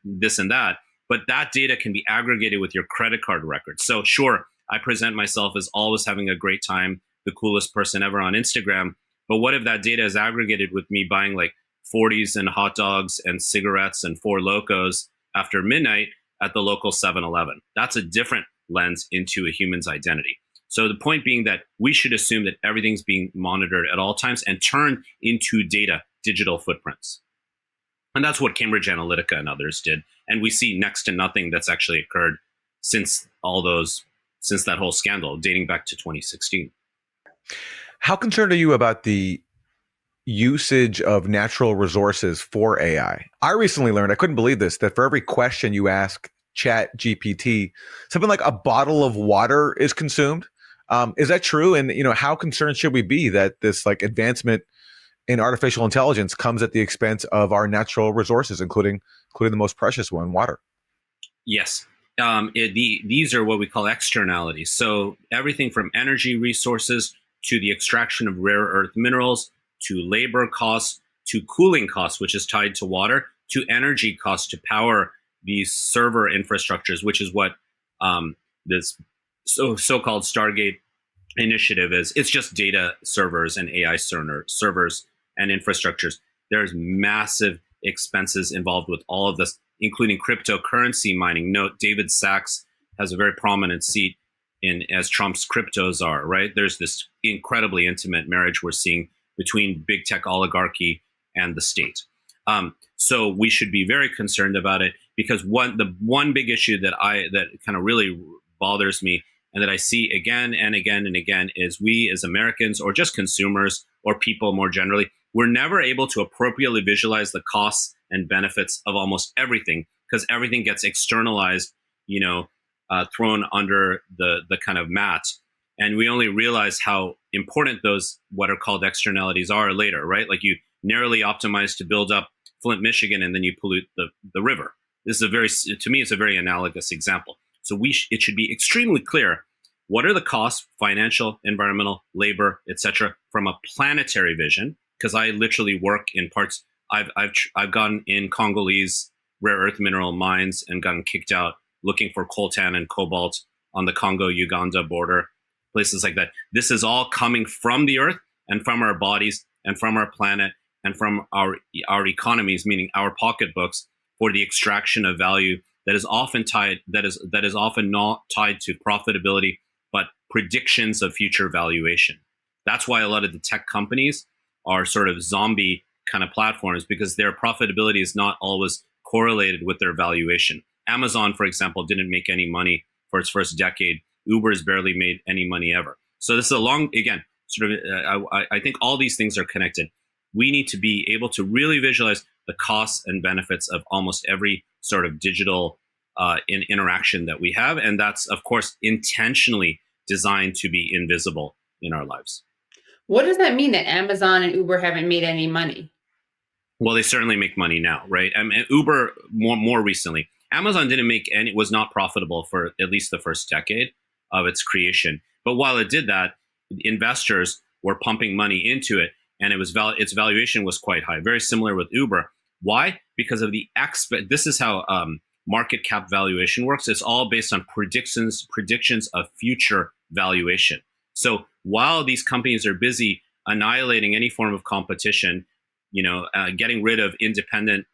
this and that. But that data can be aggregated with your credit card records. So sure, I present myself as always having a great time, the coolest person ever on Instagram. But what if that data is aggregated with me buying like 40s and hot dogs and cigarettes and Four Locos after midnight at the local 7-Eleven? That's a different lens into a human's identity. So the point being that we should assume that everything's being monitored at all times and turned into data, digital footprints. And that's what Cambridge Analytica and others did. And we see next to nothing that's actually occurred since that whole scandal dating back to 2016. How concerned are you about the usage of natural resources for AI? I recently learned, I couldn't believe this, that for every question you ask ChatGPT, something like a bottle of water is consumed. Is that true? And how concerned should we be that this like advancement in artificial intelligence comes at the expense of our natural resources, including the most precious one, water? Yes. These are what we call externalities. So everything from energy resources to the extraction of rare earth minerals, to labor costs, to cooling costs, which is tied to water, to energy costs to power these server infrastructures, which is what this so-called Stargate initiative is. It's just data servers and AI servers and infrastructures. There's massive expenses involved with all of this, including cryptocurrency mining. Note, David Sachs has a very prominent seat as Trump's crypto czar, right? There's this incredibly intimate marriage we're seeing between big tech oligarchy and the state. So we should be very concerned about it, because the one big issue that kind of really bothers me and that I see again and again and again is we as Americans, or just consumers or people more generally, we're never able to appropriately visualize the costs and benefits of almost everything, because everything gets externalized, thrown under the kind of mat. And we only realize how important those what are called externalities are later, right? Like you narrowly optimize to build up Flint, Michigan, and then you pollute the river. This is to me, it's a very analogous example. So it should be extremely clear what are the costs, financial, environmental, labor, etc., from a planetary vision. Because I literally work in parts. I've gone in Congolese rare earth mineral mines and gotten kicked out looking for coltan and cobalt on the Congo-Uganda border, places like that. This is all coming from the earth and from our bodies and from our planet and from our economies, meaning our pocketbooks, for the extraction of value that is often not tied to profitability, but predictions of future valuation. That's why a lot of the tech companies are sort of zombie kind of platforms, because their profitability is not always correlated with their valuation. Amazon, for example, didn't make any money for its first decade. Uber's barely made any money ever. So this is a long, again, sort of, I think all these things are connected. We need to be able to really visualize the costs and benefits of almost every sort of digital interaction that we have. And that's, of course, intentionally designed to be invisible in our lives. What does that mean that Amazon and Uber haven't made any money? Well, they certainly make money now, right? I mean, Uber more recently. Amazon didn't make any, was not profitable for at least the first decade of its creation. But while it did that, investors were pumping money into it, and it was its valuation was quite high. Very similar with Uber. Why? Because of the this is how market cap valuation works. It's all based on predictions of future valuation. So while these companies are busy annihilating any form of competition, getting rid of independent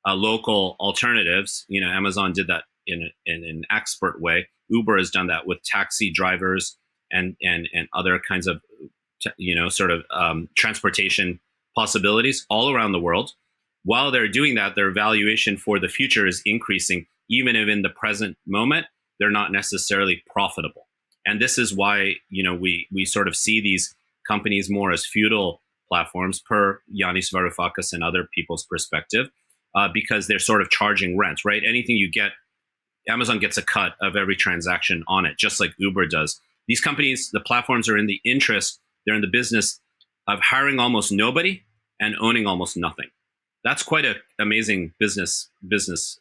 local alternatives, Amazon did that in an expert way. Uber has done that with taxi drivers and other kinds of transportation possibilities all around the world. While they're doing that, their valuation for the future is increasing, even if in the present moment they're not necessarily profitable. And this is why we sort of see these companies more as feudal platforms, per Yanis Varoufakis and other people's perspective, because they're sort of charging rent, right? Anything you get, Amazon gets a cut of every transaction on it, just like Uber does. These companies, the platforms are in the interest, they're in the business of hiring almost nobody and owning almost nothing. That's quite an amazing business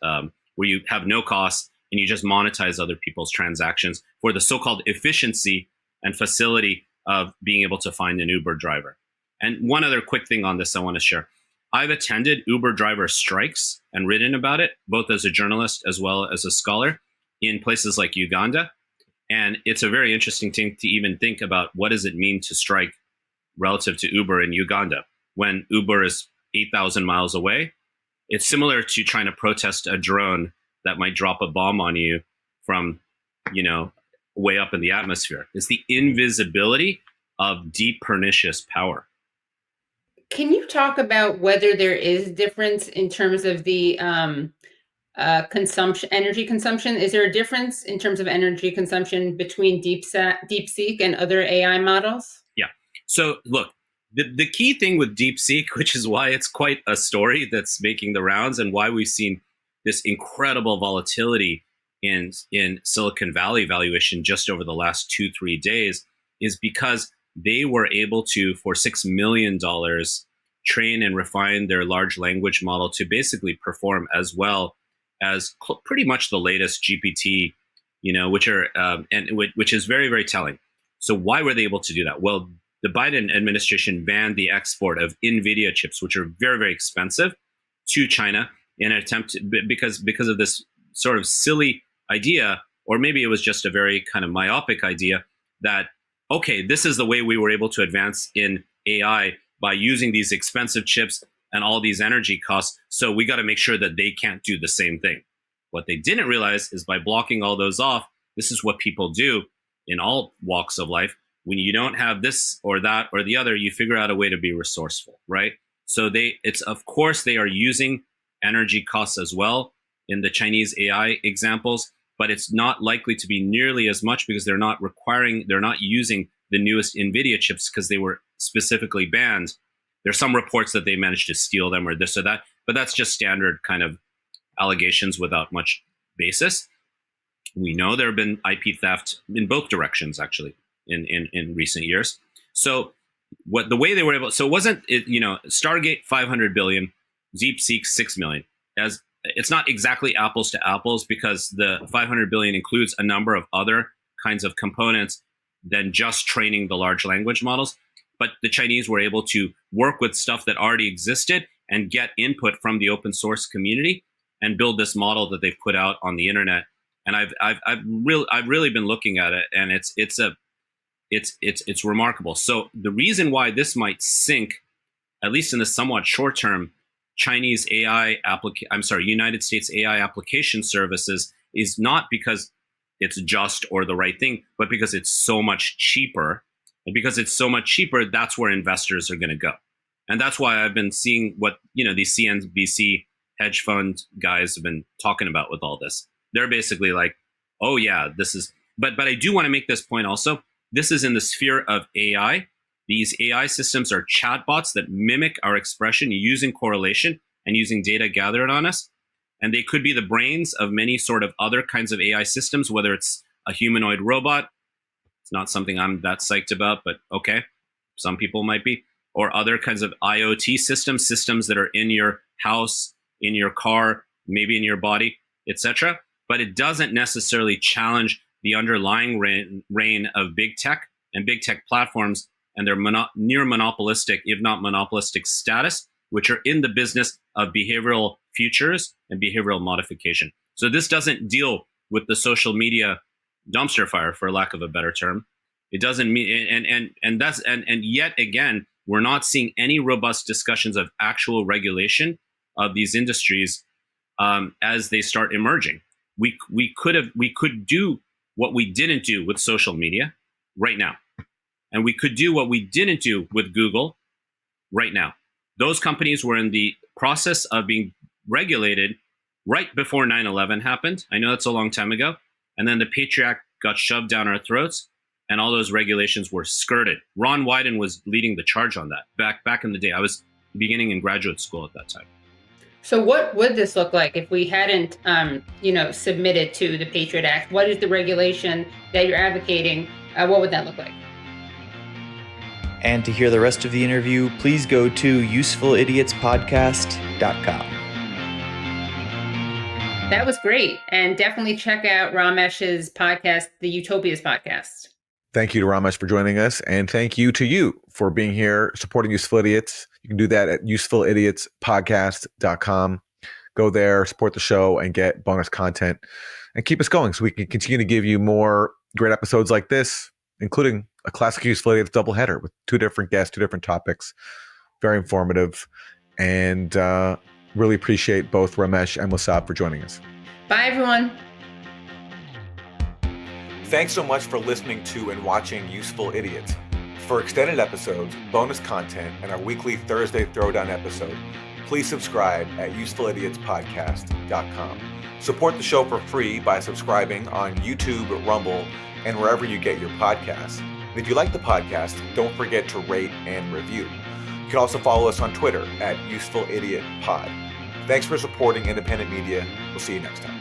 where you have no costs and you just monetize other people's transactions for the so-called efficiency and facility of being able to find an Uber driver. And one other quick thing on this I want to share. I've attended Uber driver strikes and written about it, both as a journalist as well as a scholar, in places like Uganda. And it's a very interesting thing to even think about, what does it mean to strike relative to Uber in Uganda when Uber is 8,000 miles away? It's similar to trying to protest a drone that might drop a bomb on you from, way up in the atmosphere. It's the invisibility of deep pernicious power. Can you talk about whether there is difference in terms of the energy consumption? Is there a difference in terms of energy consumption between DeepSeek and other AI models? Yeah. So look, the key thing with DeepSeek, which is why it's quite a story that's making the rounds and why we've seen this incredible volatility in Silicon Valley valuation just over the last 2-3 days, is because they were able to, for $6 million, train and refine their large language model to basically perform as well as pretty much the latest GPT, which is very, very telling. So why were they able to do that? Well, the Biden administration banned the export of NVIDIA chips, which are very, very expensive, to China in an attempt to, because of this sort of silly idea, or maybe it was just a very kind of myopic idea that, okay, this is the way we were able to advance in AI, by using these expensive chips and all these energy costs. So we got to make sure that they can't do the same thing. What they didn't realize is by blocking all those off, this is what people do in all walks of life. When you don't have this or that or the other, you figure out a way to be resourceful, right? So of course they are using energy costs as well in the Chinese AI examples, but it's not likely to be nearly as much because they're not using the newest NVIDIA chips because they were specifically banned. There's some reports that they managed to steal them or this or that, but that's just standard kind of allegations without much basis. We know there have been IP theft in both directions, actually, in recent years. So the way they were able, so it wasn't, Stargate 500 billion, DeepSeek 6 million. As it's not exactly apples to apples because the 500 billion includes a number of other kinds of components than just training the large language models. But the Chinese were able to work with stuff that already existed and get input from the open source community and build this model that they've put out on the internet. And I've really been looking at it, and it's remarkable. So the reason why this might sink, at least in the somewhat short term, United States AI application services, is not because it's just or the right thing, but because it's so much cheaper. And because it's so much cheaper, that's where investors are going to go. And that's why I've been seeing what, these CNBC hedge fund guys have been talking about with all this. They're basically like, oh yeah, this is, but I do want to make this point also. This is in the sphere of AI. These AI systems are chatbots that mimic our expression using correlation and using data gathered on us. And they could be the brains of many sort of other kinds of AI systems, whether it's a humanoid robot. It's not something I'm that psyched about, but okay, some people might be. Or other kinds of IoT systems that are in your house, in your car, maybe in your body, etc. But it doesn't necessarily challenge the underlying reign of big tech and big tech platforms and their near monopolistic, if not monopolistic status, which are in the business of behavioral futures and behavioral modification. So this doesn't deal with the social media dumpster fire, for lack of a better term. It doesn't mean, and yet again, we're not seeing any robust discussions of actual regulation of these industries as they start emerging. We could do what we didn't do with social media right now, and we could do what we didn't do with Google right now. Those companies were in the process of being regulated right before 9/11 happened. I know that's a long time ago, and then the Patriot Act got shoved down our throats, and all those regulations were skirted. Ron Wyden was leading the charge on that back in the day. I was beginning in graduate school at that time. So what would this look like if we hadn't, submitted to the Patriot Act? What is the regulation that you're advocating? What would that look like? And to hear the rest of the interview, please go to usefulidiots.podcast.com. That was great. And definitely check out Ramesh's podcast, the Utopias podcast. Thank you to Ramesh for joining us. And thank you to you for being here, supporting Useful Idiots. You can do that at usefulidiots.podcast.com. Go there, support the show, and get bonus content. And keep us going so we can continue to give you more great episodes like this, including a classic Useful Idiots doubleheader with 2 different guests, 2 different topics. Very informative. And really appreciate both Ramesh and Mosab for joining us. Bye, everyone. Thanks so much for listening to and watching Useful Idiots. For extended episodes, bonus content, and our weekly Thursday Throwdown episode, please subscribe at usefulidiots.podcast.com. Support the show for free by subscribing on YouTube, Rumble, and wherever you get your podcasts. And if you like the podcast, don't forget to rate and review. You can also follow us on Twitter at UsefulIdiotPod. Thanks for supporting independent media. We'll see you next time.